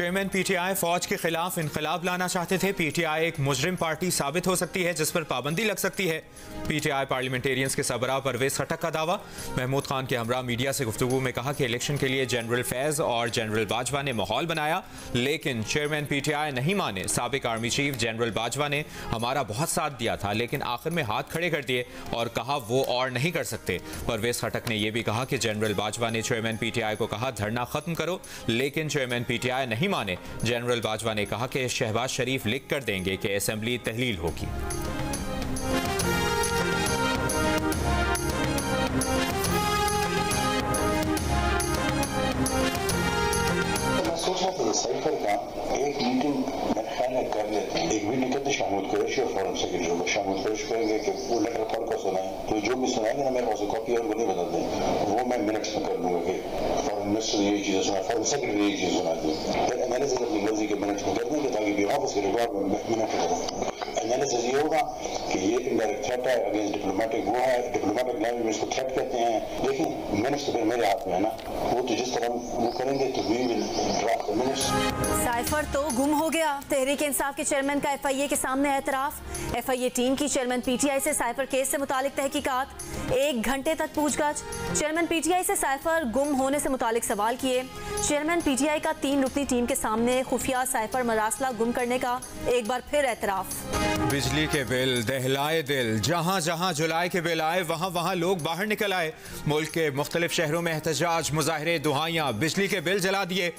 Chairman PTI फौज के खिलाफ इनकलाब लाना चाहते थे। पीटीआई एक मुजरिम पार्टी साबित हो सकती है जिस पर पाबंदी लग सकती है। पीटीआई पार्लियामेंटेरियंस के सरबराह परवेज खटक का दावा। महमूद खान के हमरा मीडिया से गुफ्तगू में कहा कि इलेक्शन के लिए जनरल फैज़ और जनरल बाजवा ने माहौल बनाया, लेकिन चेयरमैन पीटीआई नहीं माने। साबिक आर्मी चीफ जनरल बाजवा ने हमारा बहुत साथ दिया था, लेकिन आखिर में हाथ खड़े कर दिए और कहा वो और नहीं कर सकते। परवेज खटक ने यह भी कहा कि जनरल बाजवा ने चेयरमैन पीटीआई को कहा धरना खत्म करो, लेकिन चेयरमैन पीटीआई नहीं माने। जनरल बाजवा ने कहा कि शहबाज शरीफ लिख कर देंगे कि असेंबली तहलील होगी। एक मीटिंग कर लेते हैं, एक मीटिंग करते शाहमूद कुरैशी और फॉरेन सेक्रेटरी होगा। शाहमूद कुरैशी कहेंगे कि वो लेटर पढ़ कर सुनाए, तो जो भी सुनाएंगे ना मेरे पास कॉपी और वो नहीं बदल दें, वो मैं मिनट्स में कर लूंगा कि फॉरेन मिनिस्टर यही चीजें सुना, फॉरेन सेक्रेटरी यही चीज सुना दी। फिर एनालिसिस अपनी मर्जी के मिनट्स में कर देंगे ताकि भी ऑफिस के रिकॉर्ड में मिनट करें। एनालिसिस ये होगा कि ये इनडायरेक्ट थ्रेट है अगेंस्ट डिप्लोमेटिक, वो है डिप्लोमेटिक लैंग्वेज में इसको थ्रेट कहते हैं। लेकिन मिनट्स तो फिर मेरे हाथ में है ना, वो तो जिस तरह वो करेंगे तो we will draft the minutes. Cipher तो गुम हो गया। तहरीक इंसाफ के चेयरमैन का एफआईए के सामने एतराफ। एफआईए टीम की चेयरमैन पीटीआई से साइफर केस से मुतालिक तहकीकात। 1 घंटे तक पूछताछ। चेयरमैन पीटीआई से साइफर गुम होने से मुतालिक सवाल किए। चेयरमैन पीटीआई का 3 रुकनी टीम के सामने खुफिया साइफर मरासला गुम करने का एक बार फिर एतराफ। बिजली के बिल दहलाए दिल, जहां जहां जुलाई के बिल आए वहां वहां लोग बाहर निकल आए। मुल्क के मुख्तलिफ शहरों में एहतजाज, मुजाहरे, दुहाइयां। बिजली के बिल जला दिए,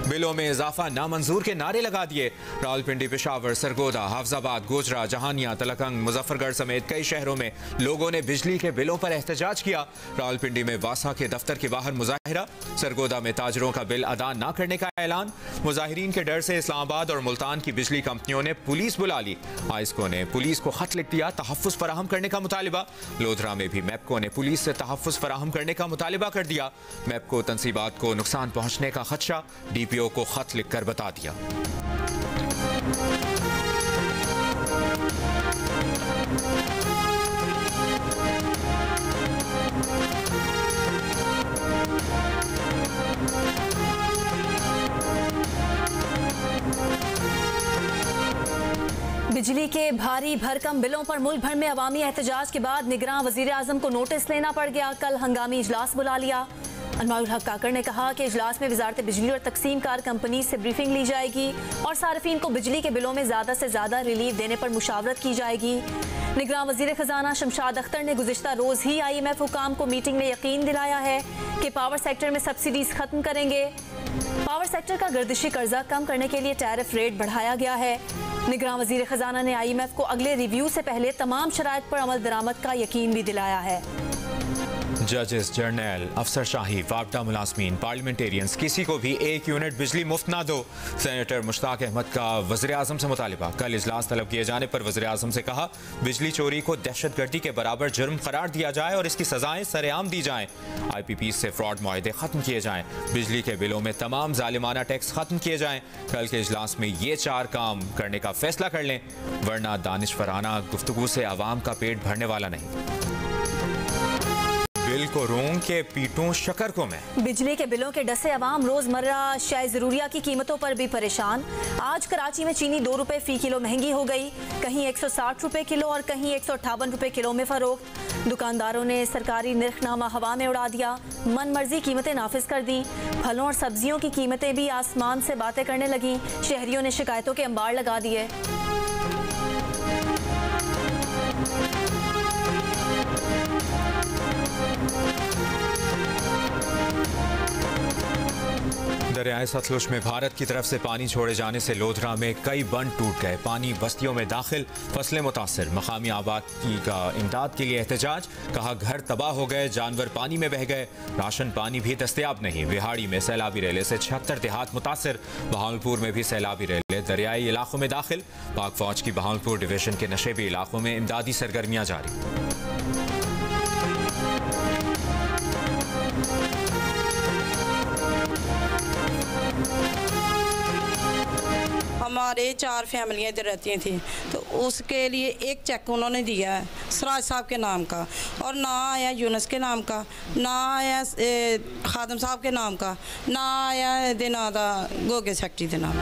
बिलों में इजाफा नामंजूर के नारे लगा दिए। रावलपिंडी, पेशावर, सरगोदा, हाफजाबाद, गोजरा, जहानिया, तलकंग, मुजफ्फरगढ़ समेत कई शहरों में लोगों ने बिजली के बिलों पर एहतजाज किया। रावलपिंडी में वासा के दफ्तर के बाहर मुजाहिरा। सरगोदा में ताजरों का बिल अदा न करने का ऐलान। मुजाहिरीन के डर से इस्लामाबाद और मुल्तान की बिजली कंपनियों ने पुलिस बुला ली। आइस्को ने पुलिस को खत लिख दिया, तहफ्फुज़ फराहम करने का मुतालिबा। लोधरा में भी मैपको ने पुलिस से तहफ्फुज़ फराहम करने का मुतालिबा कर दिया। मैपको तंसीबात को नुकसान पहुंचने का खदशा, डीपीओ को खत लिखकर बता दिया। बिजली के भारी भरकम बिलों पर मुल्क भर में अवामी एहतजाज के बाद निगरान वजीर आजम को नोटिस लेना पड़ गया। कल हंगामी इजलास बुला लिया। अनवारुल हक काकड़ ने कहा कि इजलास में वजारत बिजली और तकसीम कार कंपनी से ब्रीफिंग ली जाएगी और सार्फिन को बिजली के बिलों में ज़्यादा से ज़्यादा रिलीफ देने पर मुशावरत की जाएगी। निगरान वजीर खजाना शमशाद अख्तर ने गुज़िश्ता रोज़ ही IMF हुकाम को मीटिंग में यकीन दिलाया है कि पावर सेक्टर में सब्सिडीज खत्म करेंगे। पावर सेक्टर का गर्दिशी कर्जा कम करने के लिए टैरिफ रेट बढ़ाया गया है। निगरान वजीर खजाना ने IMF को अगले रिव्यू से पहले तमाम शराइत पर अमल दरामद का यकीन भी दिलाया है। जजेस, जर्नल, अफसरशाही, वापडा मुलाजमीन, पार्लियामेंटेरियंस किसी को भी 1 यूनिट बिजली मुफ्त ना दो। सेनेटर मुश्ताक अहमद का वज़ीर आज़म से मुतालिबा। कल इजलास तलब किए जाने पर वज़ीर आज़म से कहा बिजली चोरी को दहशतगर्दी के बराबर जुर्म करार दिया जाए और इसकी सजाएं सरेआम दी जाएं। IPP से फ्रॉड मुआहदे खत्म किए जाएं। बिजली के बिलों में तमाम जालिमाना टैक्स खत्म किए जाएं। कल के इजलास में ये 4 काम करने का फैसला कर लें, वरना दानिशवराना गुफ्तगू से आवाम का पेट भरने वाला नहीं। बिल को रोंग के पीटूं शकर को मैं। बिजली के बिलों के डसे अवाम रोजमर्रा शाय जरूरिया की कीमतों पर भी परेशान। आज कराची में चीनी 2 रुपए फी किलो महंगी हो गई, कहीं 160 रुपए किलो और कहीं 158 रुपए किलो में फरोख्त। दुकानदारों ने सरकारी निर्खनामा हवा में उड़ा दिया, मन मर्जी कीमतें नाफिज कर दी। फलों और सब्जियों की कीमतें भी आसमान से बातें करने लगी। शहरियों ने शिकायतों के अंबार लगा दिए। दरियाए सतलुज में भारत की तरफ से पानी छोड़े जाने से लोधरा में कई बंद टूट गए। पानी बस्तियों में दाखिल, फसलें मुतासिर। मकामी आबादी का इमदाद के लिए एहतजाज। कहा घर तबाह हो गए, जानवर पानी में बह गए, राशन पानी भी दस्तयाब नहीं। बिहाड़ी में सैलाबी रेले से 76 देहात मुतासिर। बहावलपुर में भी सैलाबी रेले दरियाई इलाकों में दाखिल। पाक फौज की बहावलपुर डिवीजन के नशेबी इलाकों में इमदादी सरगर्मियां जारी। हमारे 4 फैमिलियाँ इधर रहती थी, तो उसके लिए एक चेक उन्होंने दिया है सराज साहब के नाम का, और ना आया यूनुस के नाम का, ना आया खादम साहब के नाम का, ना आया दिनादा गोगे सेक्रेटरी के नाम।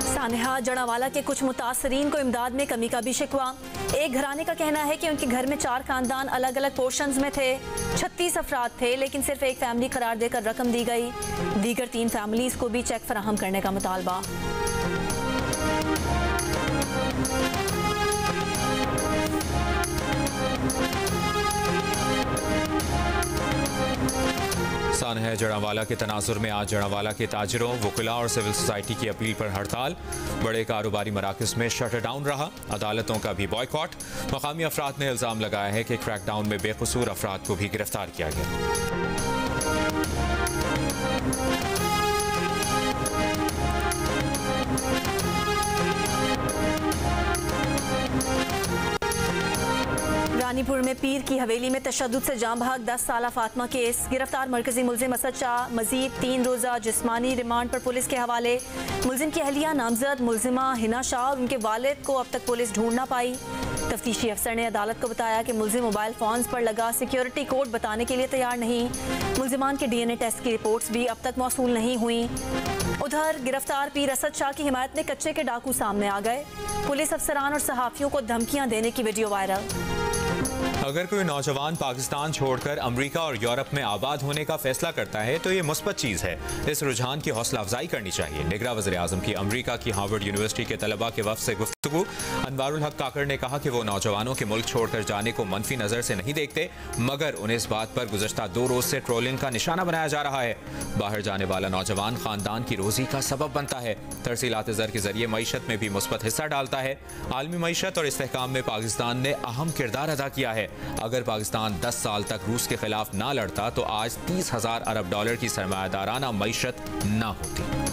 सानेहा जड़ावाला के कुछ मुतासरीन को इमदाद में कमी का भी शिकवा। एक घराने का कहना है कि उनके घर में 4 खानदान अलग अलग पोर्शंस में थे, 36 अफराद थे, लेकिन सिर्फ एक फैमिली करार देकर रकम दी गई। दीगर 3 फैमिलीज को भी चेक फराहम करने का मुतालबा। सानहा जड़ावाला के तनाजुर में आज जड़ावाला के ताजिरों, वकिला और सिविल सोसाइटी की अपील पर हड़ताल। बड़े कारोबारी मराकज़ में शटर डाउन रहा, अदालतों का भी बॉयकॉट। मकामी अफराद ने इल्ज़ाम लगाया है कि क्रैकडाउन में बेकसूर अफराद को भी गिरफ्तार किया गया। रानीपुर में पीर की हवेली में तशद्दुद से जाम भाग 10 साला फातिमा केस। गिरफ्तार मरकजी मुलजिम असद शाह मजीद 3 रोज़ा जिस्मानी रिमांड पर पुलिस के हवाले। मुलजिम की अहलिया नामजद मुलजिमा हिना शाह और उनके वालिद को अब तक पुलिस ढूंढ ना पाई। तफ्तीशी अफसर ने अदालत को बताया कि मुलजिम मोबाइल फोन्स पर लगा सिक्योरिटी कोड बताने के लिए तैयार नहीं। मुलजिमान के DNA टेस्ट की रिपोर्ट्स भी अब तक मौसूल नहीं हुई। उधर गिरफ्तार पीर असद शाह की हिमायत में कच्चे के डाकू सामने आ गए। पुलिस अफसरान और सहाफियों को धमकियां देने की वीडियो वायरल। अगर कोई नौजवान पाकिस्तान छोड़कर अमेरिका और यूरोप में आबाद होने का फैसला करता है तो ये मुस्बत चीज़ है। इस रुझान की हौसला अफजाई करनी चाहिए। निगरान वज़ीर आज़म की अमेरिका की हार्वर्ड यूनिवर्सिटी के तलबा के वफ़द से गुफ्तगू। अनवारुल हक काकड़ ने कहा कि वो नौजवानों के मुल्क छोड़कर जाने को मनफी नज़र से नहीं देखते, मगर उन्हें इस बात पर गुज़श्ता 2 रोज़ से ट्रोलिंग का निशाना बनाया जा रहा है। बाहर जाने वाला नौजवान ख़ानदान की रोज़ी का सबब बनता है, तरसीलात ज़र के जरिए मईशत में भी मुस्बत हिस्सा डालता है। आलमी मईशत और इस्तेहकाम में पाकिस्तान ने अहम किरदार अदा किया है। अगर पाकिस्तान 10 साल तक रूस के खिलाफ ना लड़ता तो आज 30,000 अरब डॉलर की सरमायादाराना मईशत ना होती।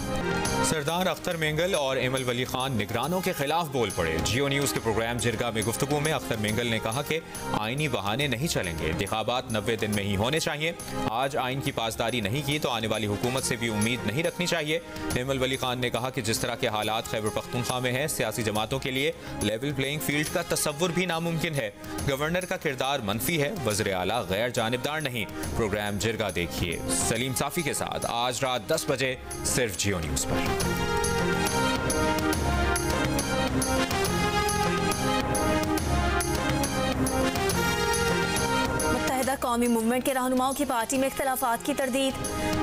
सरदार अख्तर मेंगल और एमल वली खान निगरानों के खिलाफ बोल पड़े। जियो न्यूज़ के प्रोग्राम जिरगा में गुफ्तगू में अख्तर मेंगल ने कहा कि आईनी बहाने नहीं चलेंगे, इंतखाबात 90 दिन में ही होने चाहिए। आज आइन की पासदारी नहीं की तो आने वाली हुकूमत से भी उम्मीद नहीं रखनी चाहिए। एमल वली खान ने कहा कि जिस तरह के हालात खैबर पख्तूनख्वा में हैं, सियासी जमातों के लिए लेवल प्लेइंग फील्ड का तसव्वुर भी नामुमकिन है। गवर्नर का किरदार मनफी है, वज़ीर आला गैर जानिबदार नहीं। प्रोग्राम जिरगा देखिए सलीम साफी के साथ आज रात 10 बजे सिर्फ जियो न्यूज़ पर। मुत्तहिदा कौमी मूवमेंट के रहनुमाओं की पार्टी में इख्तलाफात की तरदीद।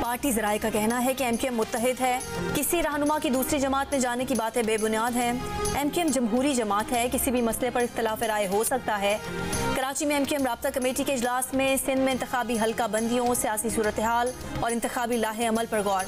पार्टी ज़राए का कहना है कि MKM मुत्तहिद है, किसी रहनुमा की दूसरी जमात में जाने की बातें बेबुनियाद हैं। MKM जमहूरी जमात है, किसी भी मसले पर इख्तलाफ राय हो सकता है। कराची में MKM राब्ता कमेटी के इजलास में सिंध में इंतखाबी हल्का बंदियों, सियासी सूरत हाल और इंतखाबी लाहे अमल पर गौर।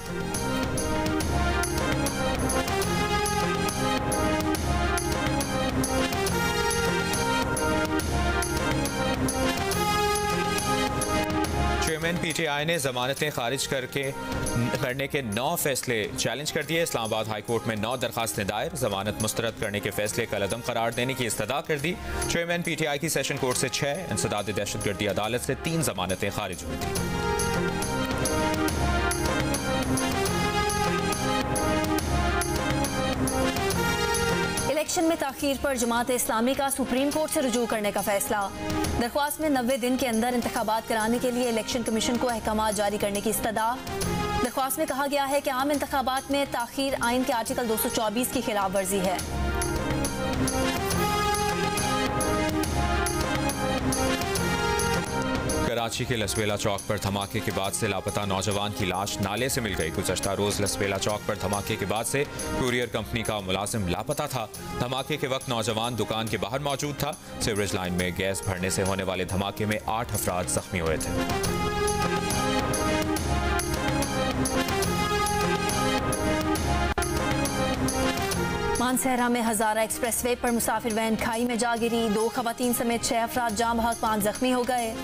चेयरमैन PTI ने जमानतें खारिज करने के 9 फैसले चैलेंज कर दिए। इस्लामाबाद हाई कोर्ट में 9 दरखास्तें दायर। जमानत मुस्तरद करने के फैसले का लदम करार देने की इस्तदा कर दी। चेयरमैन PTI की सेशन कोर्ट से 6, इंसदाद दहशतगर्दी अदालत से 3 जमानतें खारिज हुई थी। इलेक्शन में ताखीर पर जमात इस्लामी का सुप्रीम कोर्ट से रुजू करने का फैसला। दरख्वास्त में 90 दिन के अंदर इंतखाबात कराने के लिए इलेक्शन कमीशन को अहकाम जारी करने की इस्तदा। दरख्वास्त में कहा गया है कि आम इंतखाबात में ताखीर आइन के आर्टिकल 224 की खिलाफ वर्जी है। कराची के लसबेला चौक पर धमाके के बाद से लापता नौजवान की लाश नाले से मिल गई। गुज़श्ता रोज लसबेला चौक पर धमाके के बाद से कुरियर कंपनी का मुलाजिम लापता था। धमाके के वक्त नौजवान दुकान के बाहर मौजूद था। सीवरेज लाइन में गैस भरने से होने वाले धमाके में 8 अफराद जख्मी हुए थे। मानसहरा में हजारा एक्सप्रेसवे पर मुसाफिर वैन खाई में जा गिरी। 2 खवातीन समेत 6 अफराद जाम भाग 5 जख्मी हो गए।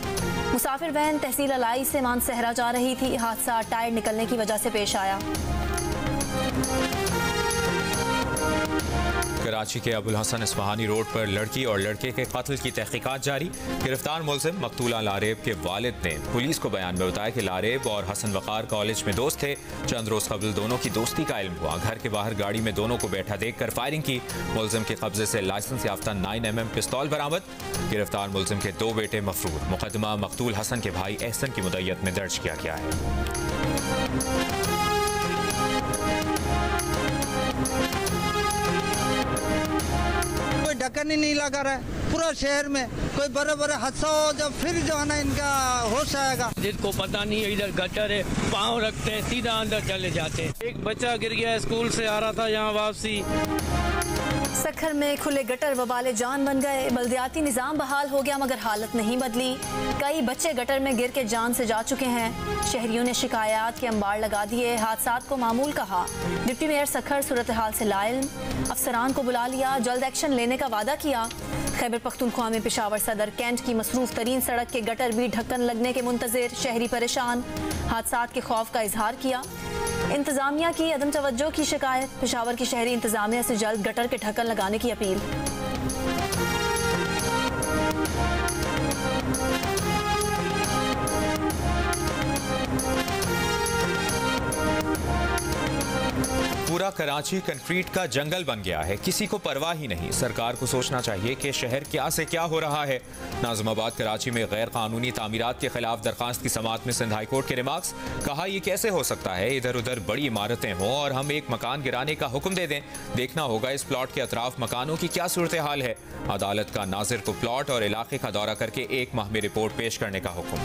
मुसाफिर वैन तहसील अलाई से मानसहरा जा रही थी। हादसा टायर निकलने की वजह से पेश आया। कराची के अबुल हसन इस्फहानी रोड पर लड़की और लड़के के कत्ल की तहकीकात जारी। गिरफ्तार मुलजिम मकतूला लारेब के वालिद ने पुलिस को बयान में बताया कि लारेब और हसन वकार कॉलेज में दोस्त थे। चंद रोज कबल दोनों की दोस्ती का इल्म हुआ। घर के बाहर गाड़ी में दोनों को बैठा देखकर फायरिंग की। मुलजिम के कब्जे से लाइसेंस याफ्ता 9mm पिस्तौल बरामद। गिरफ्तार मुलजिम के 2 बेटे मफरूर। मुकदमा मकतूल हसन के भाई एहसन की मुद्दत में दर्ज किया गया है। ढक्कन ही नहीं लगा रहा है पूरा शहर में। कोई बड़े बड़े हादसा हो जब फिर जो है ना इनका होश आएगा। जिसको पता नहीं है इधर गटर है, पाँव रखते हैं सीधा अंदर चले जाते हैं। एक बच्चा गिर गया, स्कूल से आ रहा था यहाँ वापसी। सखर में खुले गटर वबाले जान बन गए। बल्दियाती निज़ाम बहाल हो गया मगर हालत नहीं बदली। कई बच्चे गटर में गिर के जान से जा चुके हैं। शहरियों ने शिकायत के अंबार लगा दिए। हादसात को मामूल कहा। डिप्टी मेयर सखर सूरत हाल से लाइल्म, अफसरान को बुला लिया, जल्द एक्शन लेने का वादा किया। खैबर पख्तूनख्वा में पेशावर सदर कैंट की मसरूफ तरीन सड़क के गटर भी ढक्कन लगने के मुंतजिर। शहरी परेशान, हादसात के खौफ का इजहार किया। इंतजामिया की अदम तवज्जो की शिकायत। पेशावर की शहरी इंतजामिया से जल्द गटर के ढक्कन लगाने की अपील। पूरा कराची कंक्रीट का जंगल बन गया है। किसी को परवाह ही नहीं। सरकार को सोचना चाहिए कि शहर क्या से क्या हो रहा है। नाज़िमाबाद कराची में गैर कानूनी तामीरात के खिलाफ दरखास्त की समाअत में सिंध हाई कोर्ट के रिमार्क्स। कहा यह कैसे हो सकता है इधर उधर बड़ी इमारतें हों और हम एक मकान गिराने का हुक्म दे दें। देखना होगा इस प्लॉट के अतराफ मकानों की क्या सूरत हाल है। अदालत का नाजिर को प्लॉट और इलाके का दौरा करके 1 माह में रिपोर्ट पेश करने का हुक्म।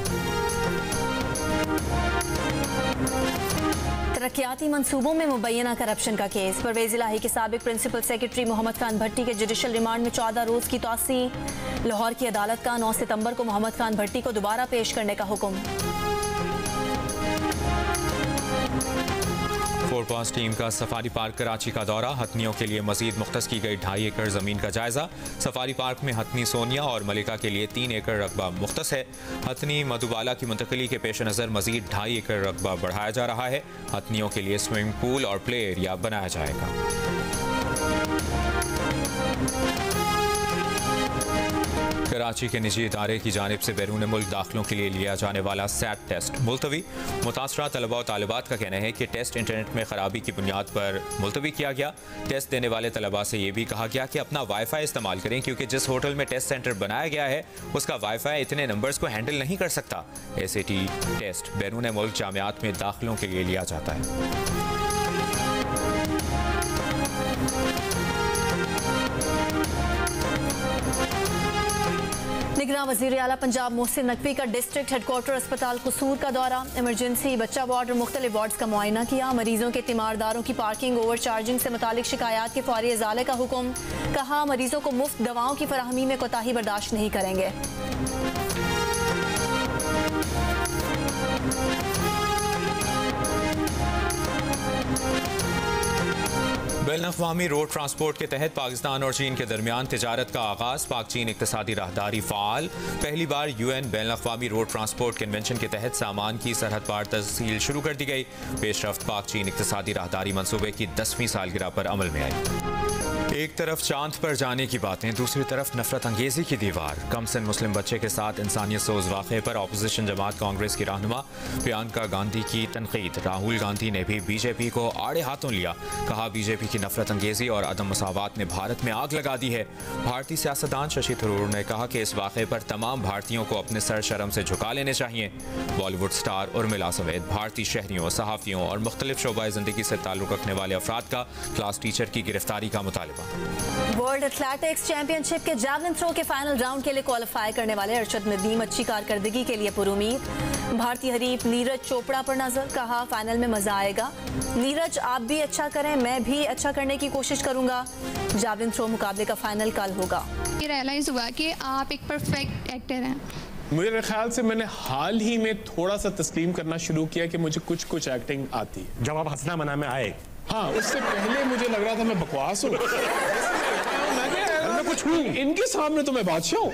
तरक्याती मंसूबों में मुबैना करप्शन का केस। परवेज इलाही के साबिक प्रिंसिपल सेक्रेटरी मोहम्मद खान भट्टी के जुडिशल रिमांड में 14 रोज की तौसी। लाहौर की अदालत का 9 सितंबर को मोहम्मद खान भट्टी को दोबारा पेश करने का हुक्म। फोरपास टीम का सफारी पार्क कराची का दौरा। हथनियों के लिए मजीद मुख्तस की गई 2.5 एकड़ जमीन का जायजा। सफारी पार्क में हथनी सोनिया और मलिका के लिए 3 एकड़ रकबा मुख्तस है। हथनी मधुबाला की मुंतकली के पेश नज़र मजीद 2.5 एकड़ रकबा बढ़ाया जा रहा है। हथनियों के लिए स्विमिंग पूल और प्ले एरिया बनाया जाएगा। कराची के निजी इदारे की जानिब से बैरून मुल्क दाखिलों के लिए लिया जाने वाला सैट टेस्ट मुलतवी। मुतासरा तलबा और तालिबात का कहना है कि टेस्ट इंटरनेट में खराबी की बुनियाद पर मुलतवी किया गया। टेस्ट देने वाले तलबा से ये भी कहा गया कि अपना वाईफाई इस्तेमाल करें क्योंकि जिस होटल में टेस्ट सेंटर बनाया गया है उसका वाईफाई इतने नंबर्स को हैंडल नहीं कर सकता। SAT टेस्ट बैरून मुल्क जामियात में दाखिलों के लिए लिया जाता है। निगरान वज़ीर आला पंजाब मोहसिन नकवी का डिस्ट्रिक्ट हेडक्वार्टर अस्पताल कसूर का दौरा। इमरजेंसी, बच्चा वार्ड और मुख्तलिफ वार्ड्स का मुआयना किया। मरीजों के तीमारदारों की पार्किंग ओवर चार्जिंग से मुतालिक शिकायत के फौरी इजाले का हुक्म। कहा मरीजों को मुफ्त दवाओं की फराहमी में कोताही बर्दाश्त नहीं करेंगे। बैनुल-अक़वामी रोड ट्रांसपोर्ट के तहत पाकिस्तान और चीन के दरमियान तिजारत का आगाज़। पाक चीन इक़्तिसादी राहदारी फ़ाल। पहली बार UN बैनुल-अक़वामी रोड ट्रांसपोर्ट कन्वेंशन के तहत सामान की सरहद पार तरसील शुरू कर दी गई। पेशरफ्त पाक चीन इक़्तिसादी राहदारी मनसूबे की 10वीं सालगिरह पर अमल में आई। एक तरफ चांद पर जाने की बातें, दूसरी तरफ नफरत अंगेजी की दीवार। कम सिन मुस्लिम बच्चे के साथ इंसानियत सोज वाक़े पर अपोजिशन जमात कांग्रेस की रहनुमा प्रियंका गांधी की तनकीद। राहुल गांधी ने भी BJP को आड़े हाथों लिया। कहा BJP की नफरत अंगेजी और अदम मसावत ने भारत में आग लगा दी है। भारतीय सियासतदान शशि थरूर ने कहा कि इस वाक़े पर तमाम भारतीयों को अपने सर शर्म से झुका लेने चाहिए। बॉलीवुड स्टार उर्मिला समेत भारतीय शहरियों, सहाफ़ियों और मुख्तलिफ शोबाए ज़िंदगी से ताल्लुक़ रखने वाले अफराद का क्लास टीचर की गिरफ्तारी का मुतालबा। वर्ल्ड एथलेटिक्स चैंपियनशिप के जैवलिन थ्रो के फाइनल राउंड के लिए क्वालिफाई करने वाले अरशद नदीम अच्छी कारकर्दगी के लिए पुरुमीद। भारतीय हरीफ नीरज चोपड़ा पर नजर। कहा फाइनल में मजा आएगा। नीरज आप भी अच्छा करें, मैं भी अच्छा करने की कोशिश करूंगा। जैवलिन थ्रो मुकाबले का फाइनल कल होगा। ये रियलाइज हुआ कि आप एक परफेक्ट एक्टर हैं। मेरे ख्याल से मैंने हाल ही में थोड़ा सा तस्लीम करना शुरू किया कि मुझे कुछ एक्टिंग आती है। जब आप हंसना मना में आए, हाँ, उससे पहले मुझे लग रहा था मैं बकवास हूँ। मैं कुछ हूँ, इनके सामने तो मैं बादशाह हूँ।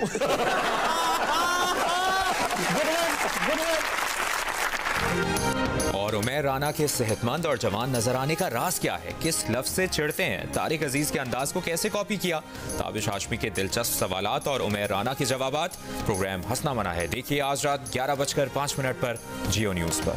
और उमैर राना के सेहतमंद और जवान नजर आने का राज क्या है? किस लफ्ज से चिढ़ते हैं? तारिक अजीज के अंदाज को कैसे कॉपी किया? ताबिश हाशमी के दिलचस्प सवालात और उमैर राना के जवाबात। प्रोग्राम हंसना मना है देखिए आज रात 11:05 पर जियो न्यूज पर।